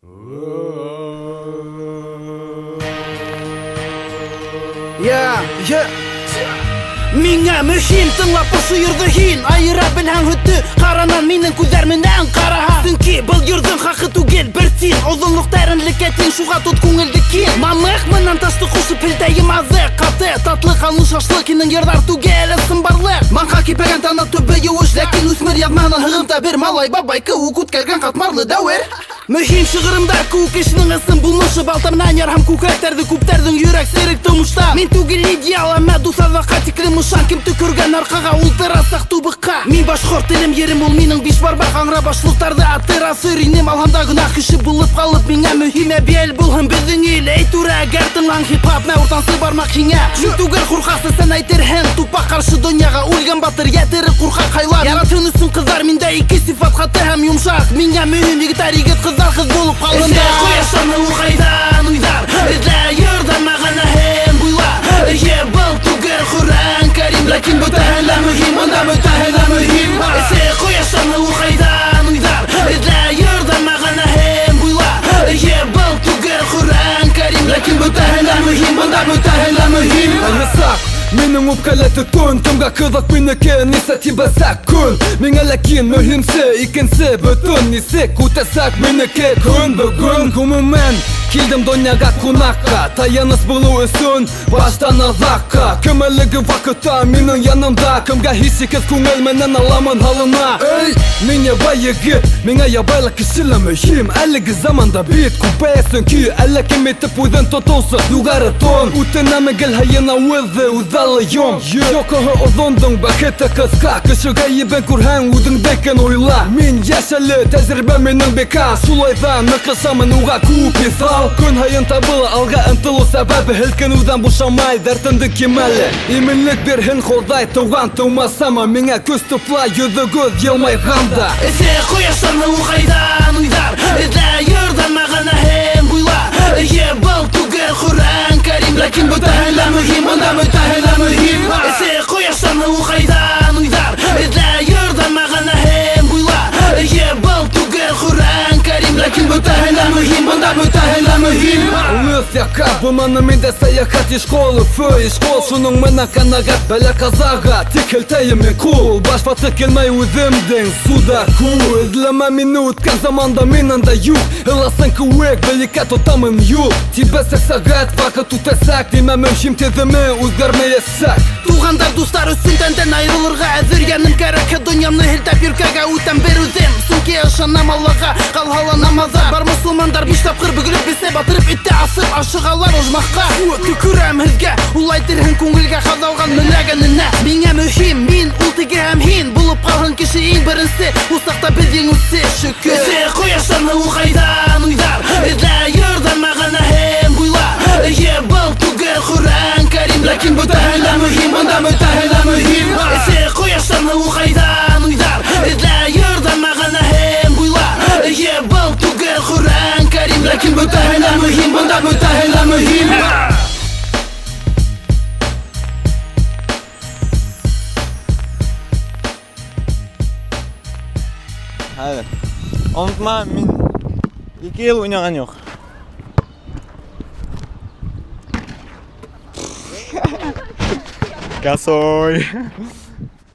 Ya Миңа мөһим тыңлап ошо йырды һин Айыра белһәң һөттө ҡаранан минең күҙҙәр менән ҡараһа Сөнки был йырҙың хаҡы түгел бер тин Оҙонлоҡ тәренлеккә тиң шуға тот күңелде киң Мамыҡ менән ташты ҡушып һелтәйем аҙыҡ Ҡаты, татлы, ҡанлы шашлыҡ һинең йырҙар түгел ысынбарлыҡ Манға кипәгән тана төбө еүеш Ләкин үҫмер яҙмаһынан һығымта бер малай бабай кеүек үткәргән ҡатмарлы дәүер Мөһим шиғырымдар күк кешенең ысын булмышы Балта менән ярһам күкрәктәрҙе күптәрҙең йөрәк серек тормошта Мин түгел идеал, әммә дуҫ-аҙаҡҡа тиклем ышан Кем төкөргән арҡаға ултырасаҡ тубыҡҡа Мин башҡорт телем ерем ул минең биш барбаҡ Аңра башлыҡтарҙы атыра сөринем Алһамда гөнаһ кеше булып ҡалып Миңә мөһим әбйәл булһын беҙҙең ил Әй түрә, әгәр тыңлаң хип-хап мә уртансы бармаҡ һиңә Мин түгел ҡурҡаҡсы сән әйтерһең Тупаҡ ҡаршы донъяға үлгән батыр Йәтереп ҡурҡаҡ һайлар Яратһын өсөн ҡыҙҙар Миндә ике сифат ҡаты һәм йомшаҡ Миңә мөһим егеттәр егет ҡыҙҙар ҡыҙ булып ҡалғанда Ҡояштан һыуҡайҙан уйҙар Эҙлә йырҙан мәғәнәһен буйла Эйе, был түгел Ҡөрьән Кәрим Ләкин бөтәһе лә мөһим, анда бөтәһе лә мөһим Ҡояштан һыуҡайҙан уйҙар Эҙлә йырҙан мәғәнәһен буйла Эйе, был түгел Ҡөрьән Кәрим Ләкин бөтәһе лә мөһим, анда бөтәһе лә мөһим Минең үпкәләте төн, кемгә ҡыҙыҡ минеке, нисә тибәсәк көн Миңә ләкин мөһимсе, икенсе бөтөн нисек үтәсәк минеке көн бөгөн Ғөмүмән, килдем донъяға ҡунаҡҡа, таяныс булыу өсөн баштан аҙаҡҡа Кем әлеге ваҡытта минең янымда, кемгә һис икенс күңел менән аламын һалына Эй, мин ябай егет, миңә ябайлыҡ кеше лә мөһим Әлеге заманда бит күпәйә, сөнки әллә кем итеп үҙен тотоусы юғары тон Үтенәме гел һайын ауыҙҙы үҙалыйым Йоҡоһо оҙондоң бәхете ҡыҫҡа Кешегә ебен күрһәң үҙеңдекен уйла Мин йәш әле, тәжрибә минең бекар Шулайҙан ныҡышамын уға күп миҫал Көн һайын табыла алға ынтылыу сәбәбе Һелкенеүҙән бушамай дәртемде кимәле Именлек бирһен Хоҙай тыуған тыумасама Миңә көс тупла йөҙөгөҙ йылмайғанда Эҫе ҡояштан һыуҡайҙан уйҙар Эҙлә йырҙан мәғәнәһен буйла Эйе, был түгел Ҡөрьән Кәрим Ләкин бөтәһе лә мөһим, анда бөтәһе лә мөһим Эҫе ҡояштан һыуҡайҙан уйҙар Эҙлә йырҙан мәғәнәһен буйла Эйе, был түгел Ҡөрьән Кәрим Ләкин бөтәһе лә мөһим, анда бөтәһе лә мөһим Улыҫ яҡҡа булманы миндә сәйәхәт Ишҡол, Өфө, ишҡол Шуның менән ҡәнәғәт бәлә-ҡазаға Тик һелтәйем мин ҡул Баш ваты килмәй үҙемдең суда күл Эҙләмә мине үткән заманда минең дә юҡ Ыласын кеүек бәләкә тотамын юл Тибәсәк сәғәт ваҡыт үтәсәк Нимә мөһим теҙеме үҙгәрмәйәсәк Туғандар, дуҫтар өсөн тәндән айырылырға әҙер Йәнем кәрәк, донъямны һелтәп йөркәгә үтәм бер үҙем Сөнки ышанам Аллаға, ҡалһа намаҙа Бар мосолмандар биш тапҡыр бөгөлөп бисә батырып итте асып ашығалар ожмахҡа Төкөрәм һеҙгә, ул әйтерһең күңелгә ҡаҙалған мөләгәненә Миңә мөһим, мин, ул теге һәм һин Булып ҡалһын кеше иң беренсе, ул саҡта беҙ еңеүсе шөкөр Эҫе ҡояштан һыуҡайҙан уйҙар Эҙлә йырҙан мәғәнәһен буйла Эйе, был түгел Ҡөрьән Кәрим Ләкин бөтәһе лә мөһим, анда бөтәһе лә мөһим Эҫе ҡояштан һыуҡайҙан уйҙар Эҙлә йырҙан мәғәнәһен буйла Эйе, был түгел Ҡөрьән Кәрим Ләкин бөтәһе лә мөһим, анда бөтәһе лә мөһим Hadi. Unutma, min 2 yıl oynagan yok. Gasoy.